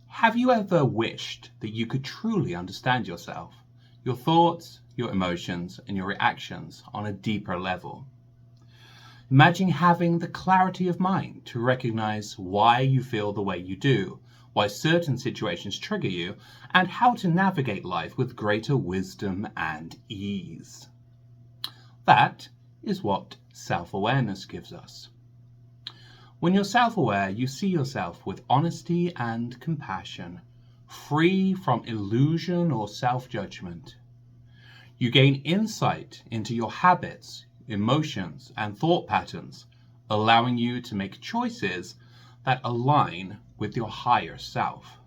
Have you ever wished that you could truly understand yourself, your thoughts, your emotions, and your reactions on a deeper level? Imagine having the clarity of mind to recognize why you feel the way you do, why certain situations trigger you, and how to navigate life with greater wisdom and ease. That is what self-awareness gives us. When you're self-aware, you see yourself with honesty and compassion, free from illusion or self-judgment. You gain insight into your habits, emotions, and thought patterns, allowing you to make choices that align with your higher self.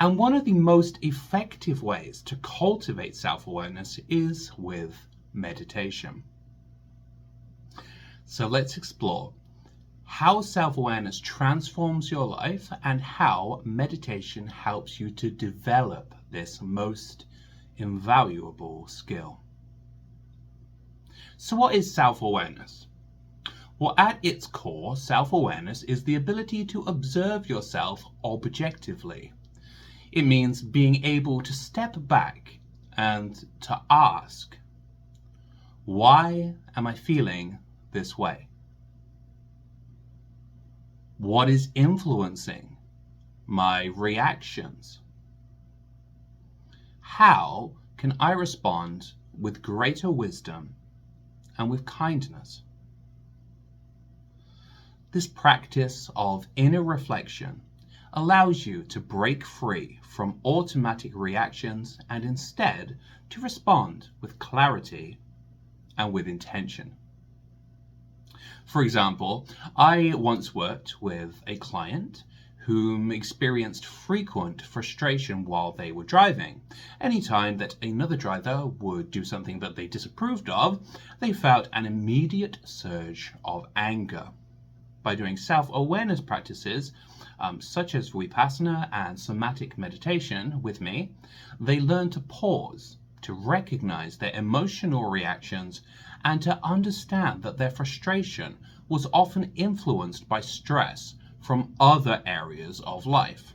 And one of the most effective ways to cultivate self-awareness is with meditation. So let's explore how self-awareness transforms your life and how meditation helps you to develop this most invaluable skill. So what is self-awareness? Well, at its core, self-awareness is the ability to observe yourself objectively. It means being able to step back and to ask, why am I feeling this way? What is influencing my reactions? How can I respond with greater wisdom and with kindness? This practice of inner reflection allows you to break free from automatic reactions and instead to respond with clarity and with intention. For example, I once worked with a client whom experienced frequent frustration while they were driving. Anytime that another driver would do something that they disapproved of, they felt an immediate surge of anger. By doing self-awareness practices, such as Vipassana and somatic meditation with me, they learn to pause, to recognize their emotional reactions, and to understand that their frustration was often influenced by stress from other areas of life.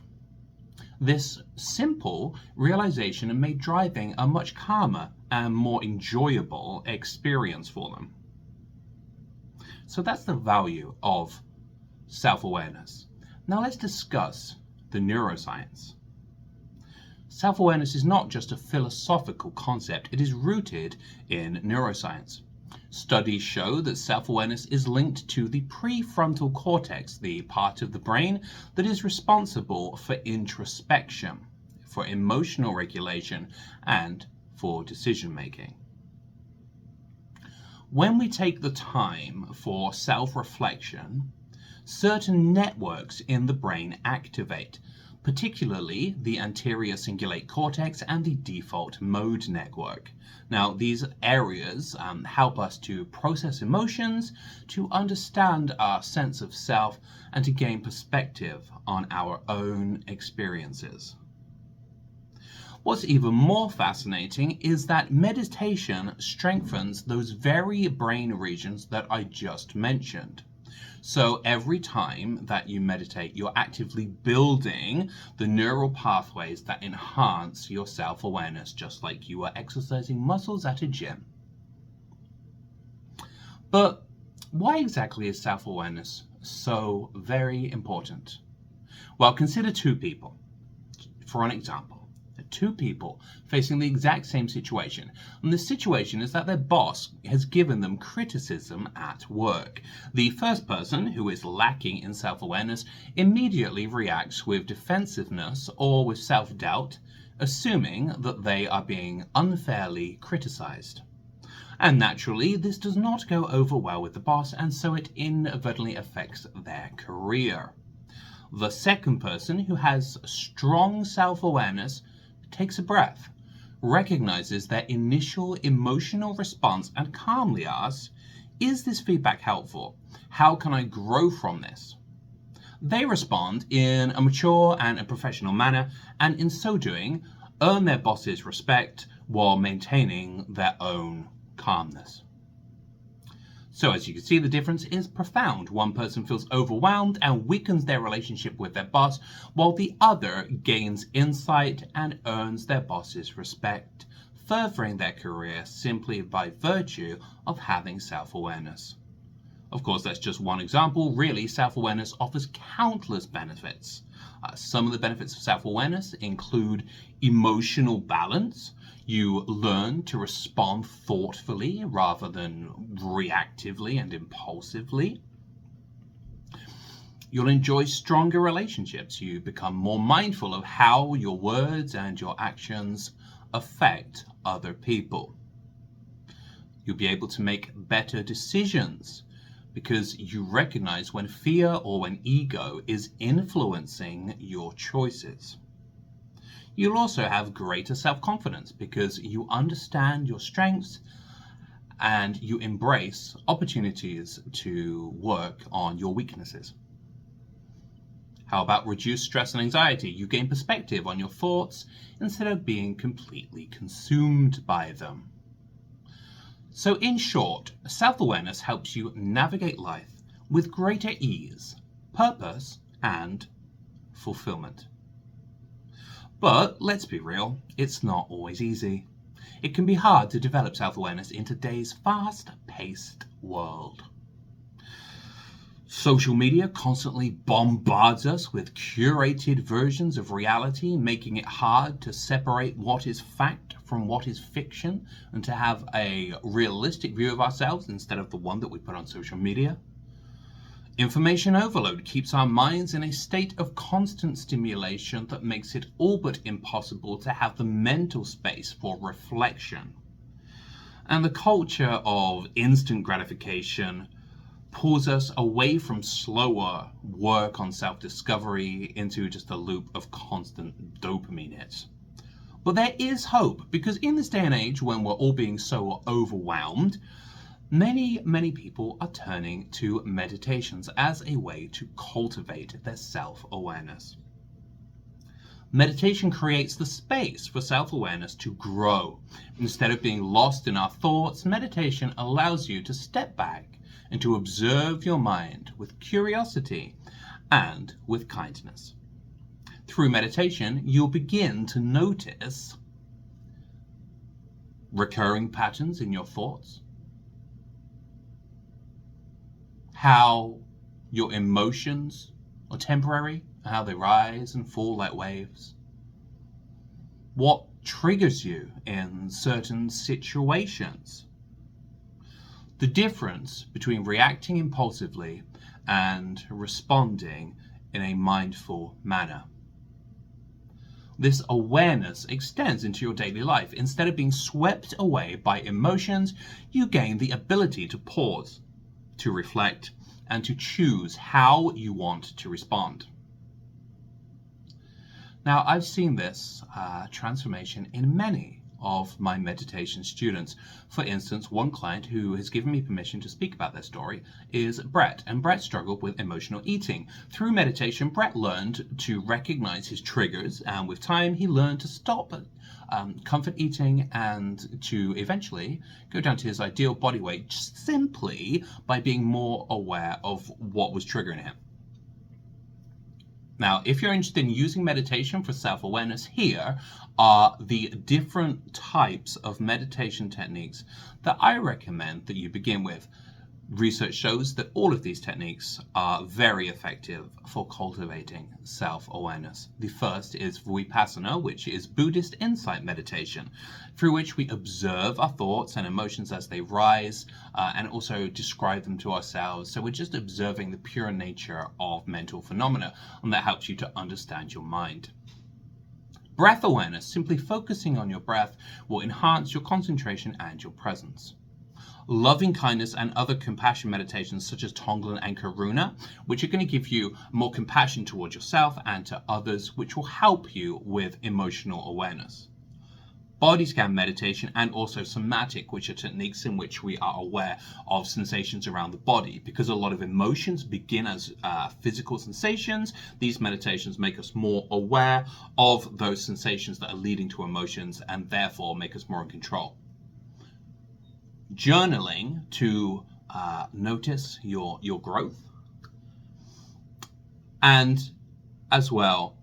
This simple realization made driving a much calmer and more enjoyable experience for them. So that's the value of self-awareness. Now let's discuss the neuroscience. Self-awareness is not just a philosophical concept, it is rooted in neuroscience. Studies show that self-awareness is linked to the prefrontal cortex, the part of the brain that is responsible for introspection, for emotional regulation, and for decision-making. When we take the time for self-reflection, certain networks in the brain activate, particularly the anterior cingulate cortex and the default mode network. Now, these areas help us to process emotions, to understand our sense of self, and to gain perspective on our own experiences. What's even more fascinating is that meditation strengthens those very brain regions that I just mentioned. So every time that you meditate, you're actively building the neural pathways that enhance your self-awareness, just like you are exercising muscles at a gym. But why exactly is self-awareness so very important? Well, consider two people, for an example. Two people facing the exact same situation. And the situation is that their boss has given them criticism at work. The first person, who is lacking in self-awareness, immediately reacts with defensiveness or with self-doubt, assuming that they are being unfairly criticized. And naturally, this does not go over well with the boss, and so it inadvertently affects their career. The second person, who has strong self-awareness, takes a breath, recognizes their initial emotional response, and calmly asks, is this feedback helpful? How can I grow from this? They respond in a mature and a professional manner, and in so doing, earn their boss's respect while maintaining their own calmness. So as you can see, the difference is profound. One person feels overwhelmed and weakens their relationship with their boss, while the other gains insight and earns their boss's respect, furthering their career simply by virtue of having self-awareness. Of course, that's just one example. Really, self-awareness offers countless benefits. Some of the benefits of self-awareness include emotional balance. You learn to respond thoughtfully rather than reactively and impulsively. You'll enjoy stronger relationships. You become more mindful of how your words and your actions affect other people. You'll be able to make better decisions because you recognize when fear or when ego is influencing your choices. You'll also have greater self-confidence because you understand your strengths and you embrace opportunities to work on your weaknesses. How about reduced stress and anxiety? You gain perspective on your thoughts instead of being completely consumed by them. So in short, self-awareness helps you navigate life with greater ease, purpose, and fulfillment. But let's be real, it's not always easy. It can be hard to develop self-awareness in today's fast-paced world. Social media constantly bombards us with curated versions of reality, making it hard to separate what is fact from what is fiction and to have a realistic view of ourselves instead of the one that we put on social media. Information overload keeps our minds in a state of constant stimulation that makes it all but impossible to have the mental space for reflection. And the culture of instant gratification pulls us away from slower work on self-discovery into just a loop of constant dopamine hits. But there is hope, because in this day and age when we're all being so overwhelmed, many people are turning to meditations as a way to cultivate their self-awareness. Meditation creates the space for self-awareness to grow. Instead of being lost in our thoughts, meditation allows you to step back and to observe your mind with curiosity and with kindness. Through meditation, you'll begin to notice recurring patterns in your thoughts, how your emotions are temporary, how they rise and fall like waves, what triggers you in certain situations, the difference between reacting impulsively and responding in a mindful manner. This awareness extends into your daily life. Instead of being swept away by emotions, you gain the ability to pause, to reflect, and to choose how you want to respond. Now, I've seen this transformation in many of my meditation students. For instance, one client who has given me permission to speak about their story is Brett, and Brett struggled with emotional eating. Through meditation, Brett learned to recognize his triggers, and with time he learned to stop comfort eating and to eventually go down to his ideal body weight just simply by being more aware of what was triggering him. Now, if you're interested in using meditation for self-awareness, here are the different types of meditation techniques that I recommend that you begin with. Research shows that all of these techniques are very effective for cultivating self-awareness. The first is Vipassana, which is Buddhist insight meditation, through which we observe our thoughts and emotions as they rise and also describe them to ourselves. So we're just observing the pure nature of mental phenomena, and that helps you to understand your mind. Breath awareness, simply focusing on your breath, will enhance your concentration and your presence. Loving kindness and other compassion meditations such as Tonglen and Karuna, which are going to give you more compassion towards yourself and to others, which will help you with emotional awareness. Body scan meditation and also somatic, which are techniques in which we are aware of sensations around the body. Because a lot of emotions begin as physical sensations, these meditations make us more aware of those sensations that are leading to emotions and therefore make us more in control. Journaling to notice your growth, and as well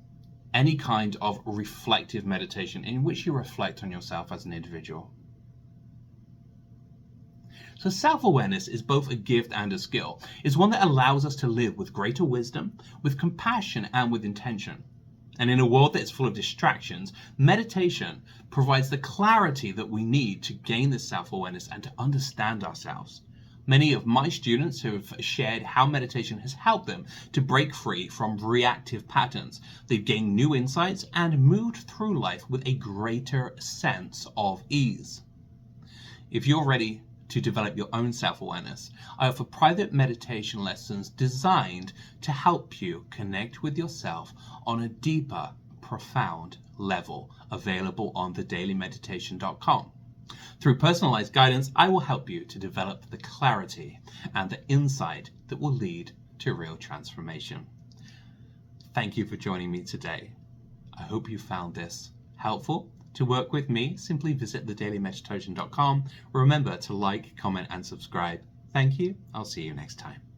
any kind of reflective meditation in which you reflect on yourself as an individual. So self-awareness is both a gift and a skill. It's one that allows us to live with greater wisdom, with compassion, and with intention. And in a world that is full of distractions, meditation provides the clarity that we need to gain this self-awareness and to understand ourselves. Many of my students have shared how meditation has helped them to break free from reactive patterns. They've gained new insights and moved through life with a greater sense of ease. If you're ready to develop your own self-awareness, I offer private meditation lessons designed to help you connect with yourself on a deeper, profound level, available on thedailymeditation.com. Through personalized guidance, I will help you to develop the clarity and the insight that will lead to real transformation. Thank you for joining me today. I hope you found this helpful. To work with me, simply visit thedailymeditation.com. Remember to like, comment, and subscribe. Thank you. I'll see you next time.